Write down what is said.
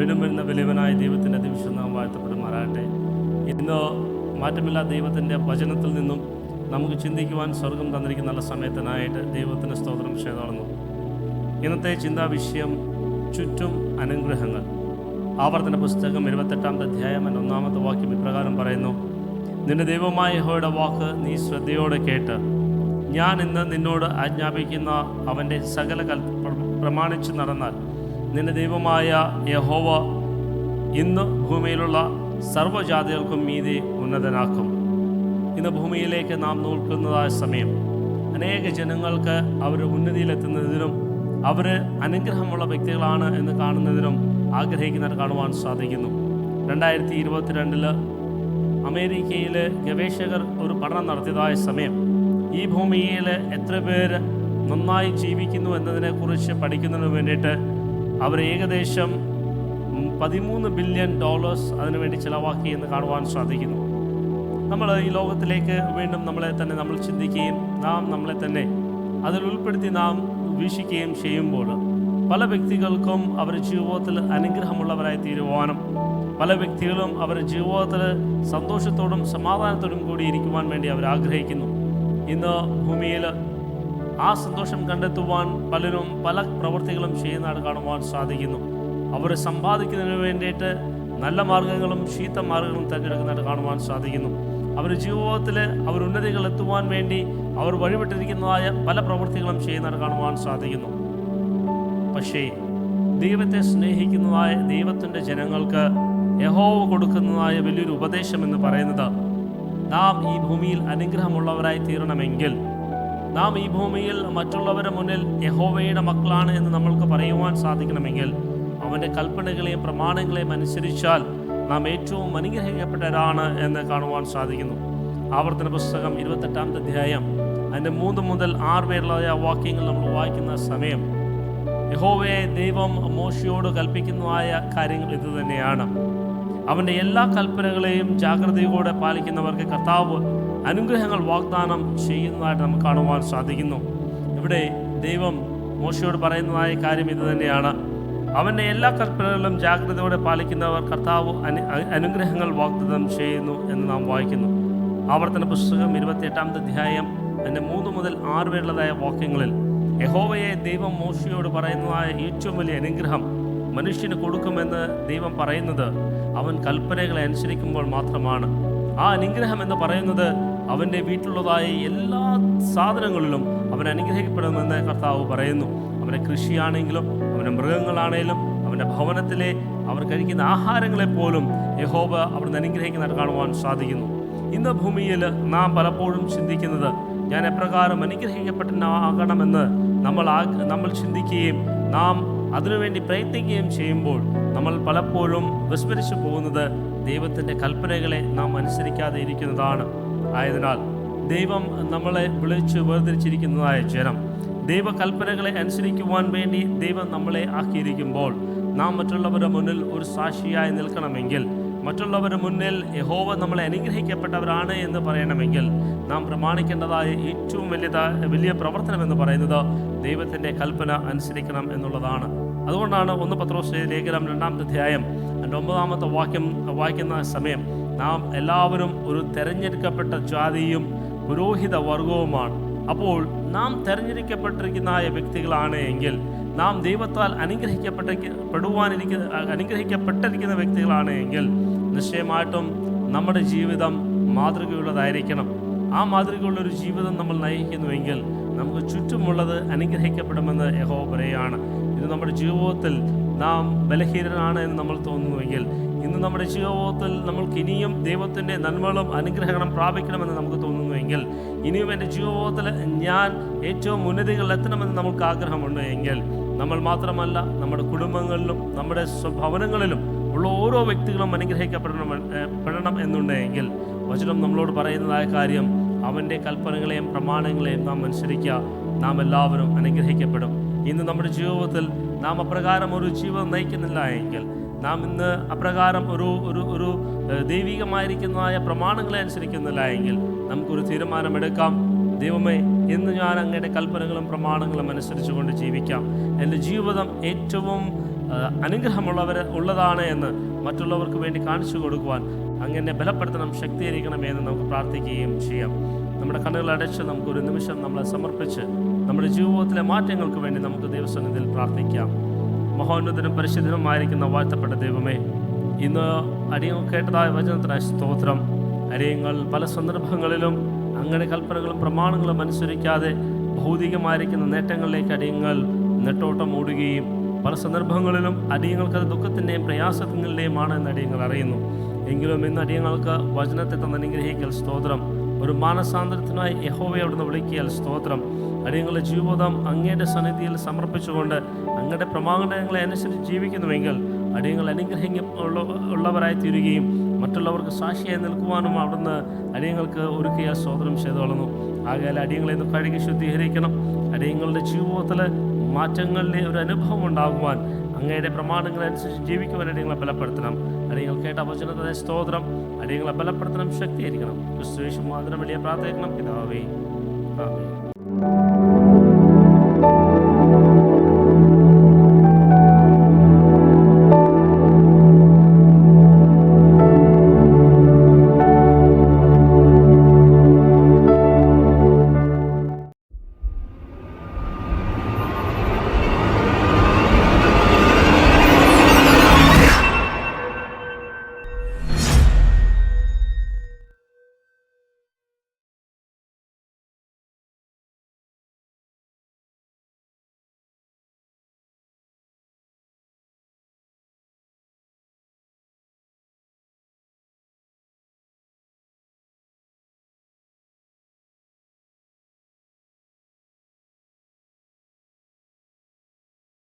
വീണ്ടും വരുന്ന വലിയവനായ ദൈവത്തിൻ്റെ അതിവിശുദ്ധ നാമം വാഴ്ത്തപ്പെടുമാറാകട്ടെ. ഇന്ന് മാറ്റമില്ലാത്ത ദൈവത്തിൻ്റെ വചനത്തിൽ നിന്നും നമുക്ക് ചിന്തിക്കുവാൻ സ്വർഗം തന്നിരിക്കുന്ന നല്ല സമയത്തിനായിട്ട് ദൈവത്തിന് സ്തോത്രം ചെയ്തോളുന്നു. ഇന്നത്തെ ചിന്താവിഷയം ചുറ്റും അനുഗ്രഹങ്ങൾ. ആവർത്തന പുസ്തകം 28-ാമത്തെ അധ്യായം 1-ാമത്തെ വാക്യം ഇപ്രകാരം പറയുന്നു: നിന്റെ ദൈവമായ യഹോവയുടെ വാക്ക് നീ ശ്രദ്ധയോടെ കേട്ട് ഞാൻ ഇന്ന് നിന്നോട് ആജ്ഞാപിക്കുന്ന അവൻ്റെ സകല പ്രമാണിച്ച് നടന്നാൽ നിന്റെ ദൈവമായ യഹോവ ഇന്ന് ഭൂമിയിലുള്ള സർവ്വജാതികൾക്കും മീതെ ഉന്നതനാക്കും. ഇന്ന് ഭൂമിയിലേക്ക് നാം നോക്കുന്നതായ സമയം അനേക ജനങ്ങൾക്ക് അവർ ഉന്നതിയിലെത്തുന്നതിനും അവർ അനുഗ്രഹമുള്ള വ്യക്തികളാണ് എന്ന് കാണുന്നതിനും ആഗ്രഹിക്കുന്നവർ കാണുവാൻ സാധിക്കുന്നു. 2022 അമേരിക്കയിലെ ഗവേഷകർ ഒരു പഠനം നടത്തിയതായ സമയം ഈ ഭൂമിയിൽ എത്ര പേര് നന്നായി ജീവിക്കുന്നു എന്നതിനെക്കുറിച്ച് പഠിക്കുന്നതിന് വേണ്ടിയിട്ട് അവർ ഏകദേശം $13 ബില്യൺ അതിനുവേണ്ടി ചിലവാക്കി എന്ന് കാണുവാൻ സാധിക്കുന്നു. നമ്മൾ ഈ ലോകത്തിലേക്ക് വീണ്ടും നമ്മൾ ചിന്തിക്കുകയും നാം നമ്മളെ തന്നെ അതിൽ ഉൾപ്പെടുത്തി നാം വീക്ഷിക്കുകയും ചെയ്യുമ്പോൾ പല വ്യക്തികൾക്കും അവരുടെ ജീവിതത്തിൽ അനുഗ്രഹമുള്ളവരായി തീരുവാനും പല വ്യക്തികളും അവരുടെ ജീവിതത്തിൽ സന്തോഷത്തോടും സമാധാനത്തോടും കൂടി ഇരിക്കുവാൻ വേണ്ടി അവർ ആഗ്രഹിക്കുന്നു. ഇന്ന് ഭൂമിയിൽ ആ സന്തോഷം കണ്ടെത്തുവാൻ പലരും പല പ്രവൃത്തികളും ചെയ്യുന്നതായിട്ട് കാണുവാൻ സാധിക്കുന്നു. അവർ സമ്പാദിക്കുന്നതിന് വേണ്ടിയിട്ട് നല്ല മാർഗങ്ങളും ചീത്ത മാർഗങ്ങളും തിരഞ്ഞെടുക്കുന്നതായിട്ട് കാണുവാൻ സാധിക്കുന്നു. അവരുടെ ജീവിതത്തിൽ അവർ ഉന്നതികൾ എത്തുവാൻ വേണ്ടി അവർ വഴിവിട്ടിരിക്കുന്നതായ പല പ്രവൃത്തികളും ചെയ്യുന്നതായിട്ട് കാണുവാൻ സാധിക്കുന്നു. പക്ഷേ ദൈവത്തെ സ്നേഹിക്കുന്നതായ ദൈവത്തിൻ്റെ ജനങ്ങൾക്ക് യഹോവ കൊടുക്കുന്നതായ വലിയൊരു ഉപദേശം എന്ന് പറയുന്നത്, നാം ഈ ഭൂമിയിൽ അനുഗ്രഹമുള്ളവരായി തീരണമെങ്കിൽ, നാം ഈ ഭൂമിയിൽ മറ്റുള്ളവരുടെ മുന്നിൽ യഹോവയുടെ മക്കളാണ് എന്ന് നമ്മൾക്ക് പറയുവാൻ സാധിക്കണമെങ്കിൽ അവൻ്റെ കൽപ്പനകളെയും പ്രമാണങ്ങളെയും അനുസരിച്ചാൽ നാം ഏറ്റവും അനുഗ്രഹിക്കപ്പെട്ടവരാണ് എന്ന് കാണുവാൻ സാധിക്കുന്നു. ആവർത്തന പുസ്തകം 28-ാമത്തെ അധ്യായം അതിൻ്റെ 3 മുതൽ 6 വരെയുള്ള വാക്യങ്ങൾ നമ്മൾ വായിക്കുന്ന സമയം യഹോവയെ ദൈവം മോശയോട് കൽപ്പിക്കുന്നതായ കാര്യങ്ങൾ ഇത് തന്നെയാണ്. അവൻ്റെ എല്ലാ കൽപ്പനകളെയും ജാഗ്രതയോടെ പാലിക്കുന്നവർക്ക് കർത്താവ് അനുഗ്രഹങ്ങൾ വാഗ്ദാനം ചെയ്യുന്നതായിട്ട് നമുക്ക് കാണുവാൻ സാധിക്കുന്നു. ഇവിടെ ദൈവം മോശയോട് പറയുന്നതായ കാര്യം ഇത് തന്നെയാണ്. അവൻ്റെ എല്ലാ കൽപ്പനകളും ജാഗ്രതയോടെ പാലിക്കുന്നവർ കർത്താവ് അനുഗ്രഹങ്ങൾ വാഗ്ദാനം ചെയ്യുന്നു എന്ന് നാം വായിക്കുന്നു. ആവർത്തന പുസ്തകം 28-ാമത്തെ അധ്യായം അതിൻ്റെ 3 മുതൽ 6 വരെയുള്ളതായ വാക്യങ്ങളിൽ യഹോവയെ ദൈവം മോശയോട് പറയുന്നതായ ഏറ്റവും വലിയ അനുഗ്രഹം മനുഷ്യന് കൊടുക്കുമെന്ന് ദൈവം പറയുന്നത് അവൻ കൽപ്പനകളെ അനുസരിക്കുമ്പോൾ മാത്രമാണ്. ആ അനുഗ്രഹം എന്ന് പറയുന്നത് അവൻ്റെ വീട്ടിലുള്ളതായ എല്ലാ സാധനങ്ങളിലും അവൻ അനുഗ്രഹിക്കപ്പെടുമെന്ന് കർത്താവ് പറയുന്നു. അവൻ്റെ കൃഷിയാണെങ്കിലും അവൻ്റെ മൃഗങ്ങളാണെങ്കിലും അവൻ്റെ ഭവനത്തിലെ അവർ കഴിക്കുന്ന ആഹാരങ്ങളെപ്പോലും യഹോവ അവിടുന്ന് അനുഗ്രഹിക്കുന്നതായിട്ട് കാണുവാൻ സാധിക്കുന്നു. ഇന്ന് ഭൂമിയിൽ നാം പലപ്പോഴും ചിന്തിക്കുന്നത് ഞാൻ എപ്രകാരം അനുഗ്രഹിക്കപ്പെട്ടാകണമെന്ന് നമ്മൾ ചിന്തിക്കുകയും നാം അതിനുവേണ്ടി പ്രയത്നിക്കുകയും ചെയ്യുമ്പോൾ നമ്മൾ പലപ്പോഴും വിസ്മരിച്ചു പോകുന്നത് ദൈവത്തിൻ്റെ കൽപ്പനകളെ നാം അനുസരിക്കാതെ ഇരിക്കുന്നതാണ്. ആയതിനാൽ ദൈവം നമ്മളെ വിളിച്ച് വേർതിരിച്ചിരിക്കുന്നതായ ജനം ദൈവകൽപ്പനകളെ അനുസരിക്കുവാൻ വേണ്ടി ദൈവം നമ്മളെ ആക്കിയിരിക്കുമ്പോൾ നാം മറ്റുള്ളവരുടെ മുന്നിൽ ഒരു സാക്ഷിയായി നിൽക്കണമെങ്കിൽ, മറ്റുള്ളവരുടെ മുന്നിൽ യഹോവ നമ്മളെ അനുഗ്രഹിക്കപ്പെട്ടവരാണ് എന്ന് പറയണമെങ്കിൽ നാം പ്രമാണിക്കേണ്ടതായ ഏറ്റവും വലിയ പ്രവർത്തനം എന്ന് പറയുന്നത് ദൈവത്തിൻ്റെ കൽപ്പന അനുസരിക്കണം എന്നുള്ളതാണ്. അതുകൊണ്ടാണ് 1 പത്രോസ് ലേഖനം 2-ാമത്തെ അധ്യായം 9-ാമത്തെ വാക്യം വായിക്കുന്ന സമയം നാം എല്ലാവരും ഒരു തെരഞ്ഞെടുക്കപ്പെട്ട ജാതിയും പുരോഹിത വർഗവുമാണ്. അപ്പോൾ നാം തെരഞ്ഞെടുക്കപ്പെട്ടിരിക്കുന്ന വ്യക്തികളാണ് എങ്കിൽ, നാം ദൈവത്താൽ അനുഗ്രഹിക്കപ്പെട്ടിരിക്കുന്ന വ്യക്തികളാണ് എങ്കിൽ നിശ്ചയമായിട്ടും നമ്മുടെ ജീവിതം മാതൃകയുള്ളതായിരിക്കണം. ആ മാതൃകയുള്ളൊരു ജീവിതം നമ്മൾ നയിക്കുന്നുവെങ്കിൽ നമുക്ക് ചുറ്റുമുള്ളത് അനുഗ്രഹിക്കപ്പെടുമെന്ന് യഹോവ പറയുകയാണ്. ഇത് നമ്മുടെ ജീവിതത്തിൽ നാം ബലഹീനനാണ് എന്ന് നമ്മൾ തോന്നുന്നുവെങ്കിൽ, ഇന്ന് നമ്മുടെ ജീവിതത്തിൽ നമ്മൾക്ക് ഇനിയും ദൈവത്തിൻ്റെ നന്മകളും അനുഗ്രഹങ്ങളും പ്രാപിക്കണമെന്ന് നമുക്ക് തോന്നുന്നുവെങ്കിൽ, ഇനിയും എൻ്റെ ജീവിതത്തിൽ ഞാൻ ഏറ്റവും ഉന്നതികളിൽ എത്തണമെന്ന് നമുക്ക് ആഗ്രഹമുണ്ട് എങ്കിൽ, നമ്മൾ മാത്രമല്ല നമ്മുടെ കുടുംബങ്ങളിലും നമ്മുടെ ഭവനങ്ങളിലും ഉള്ള ഓരോ വ്യക്തികളും അനുഗ്രഹിക്കപ്പെടണം എന്നുണ്ടെങ്കിൽ വചനം നമ്മളോട് പറയുന്നതായ കാര്യം അവൻ്റെ കൽപ്പനകളെയും പ്രമാണങ്ങളെയും നാം അനുസരിക്കുക, നാം എല്ലാവരും അനുഗ്രഹിക്കപ്പെടും. ഇന്ന് നമ്മുടെ ജീവിതത്തിൽ നാം അപ്രകാരം ഒരു ജീവിതം നയിക്കുന്നില്ല എങ്കിൽ, നാം ഇന്ന് അപ്രകാരം ഒരു ദൈവികമായിരിക്കുന്നതായ പ്രമാണങ്ങളെ അനുസരിക്കുന്നില്ല എങ്കിൽ നമുക്കൊരു തീരുമാനമെടുക്കാം. ദൈവമേ, ഇന്ന് ഞാൻ അങ്ങയുടെ കൽപ്പനകളും പ്രമാണങ്ങളും അനുസരിച്ചുകൊണ്ട് ജീവിക്കാം. എൻ്റെ ജീവിതം ഏറ്റവും ഉള്ളതാണ് എന്ന് മറ്റുള്ളവർക്ക് വേണ്ടി കാണിച്ചു കൊടുക്കുവാൻ അങ്ങനെ ബലപ്പെടുത്തണം, ശക്തീകരിക്കണമേ എന്ന് നമുക്ക് പ്രാർത്ഥിക്കുകയും ചെയ്യാം. നമ്മുടെ കണ്ണുകൾ അടച്ച് നമുക്കൊരു നിമിഷം നമ്മളെ സമർപ്പിച്ച് നമ്മുടെ ജീവിതത്തിലെ മാറ്റങ്ങൾക്ക് വേണ്ടി നമുക്ക് ദൈവസന്നിധിയിൽ പ്രാർത്ഥിക്കാം. മഹോന്നതനും പരിശുദ്ധനുമായിരിക്കുന്ന വാഴ്ത്തപ്പെട്ട ദൈവമേ, ഇന്ന് അടിയങ്ങൾ കേട്ടതായ വചനത്തിനായി സ്തോത്രം. അടിയങ്ങൾ പല സന്ദർഭങ്ങളിലും അങ്ങയുടെ കൽപ്പനകളും പ്രമാണങ്ങളും അനുസരിക്കാതെ ഭൗതികമായിരിക്കുന്ന നേട്ടങ്ങളിലേക്ക് അടിയങ്ങൾ നെട്ടോട്ടം ഓടുകയും പല സന്ദർഭങ്ങളിലും അടിയങ്ങൾക്കത് ദുഃഖത്തിൻ്റെയും പ്രയാസത്തിൻ്റെയുമാണ് എന്ന് അടിയങ്ങൾ അറിയുന്നു. എങ്കിലും ഇന്ന് അടിയങ്ങൾക്ക് വചനത്തെ അനുഗ്രഹിക്കൽ സ്തോത്രം. ഒരു മാനസാന്തരത്തിനായി യഹോവയെ അവിടുന്ന് വിളിക്കിയാൽ സ്തോത്രം. അടിയങ്ങളുടെ ജീവിതം അങ്ങയുടെ സന്നിധിയിൽ സമർപ്പിച്ചുകൊണ്ട് അങ്ങയുടെ പ്രമാണങ്ങളെ അനുസരിച്ച് ജീവിക്കുന്നുവെങ്കിൽ അടിയങ്ങൾ ഉള്ളവരായി തീരുകയും മറ്റുള്ളവർക്ക് സാക്ഷിയായി നിൽക്കുവാനും അവിടുന്ന് അടിയങ്ങൾക്ക് ഒരുക്കിയ സ്തോത്രം ചെയ്തോളുന്നു. ആകയാൽ അടിയങ്ങളെ ഇന്ന് കഴുകി ശുദ്ധീകരിക്കണം. അടിയങ്ങളുടെ ജീവിതത്തിൽ മാറ്റങ്ങളുടെ ഒരു അനുഭവം ഉണ്ടാകുവാൻ അങ്ങയുടെ പ്രമാണങ്ങളനുസരിച്ച് ജീവിക്കുവാൻ അടിയങ്ങളെ ബലപ്പെടുത്തണം. അടിയങ്ങൾ കേട്ട വചനത്തിലെ സ്തോത്രം. അടിയങ്ങളെ ബലപ്പെടുത്തണം, ശക്തീകരിക്കണം. ക്രിസ്തുയേശു മാത്രം വലിയ പ്രാർത്ഥിക്കണം പിതാവേ. ആമേൻ.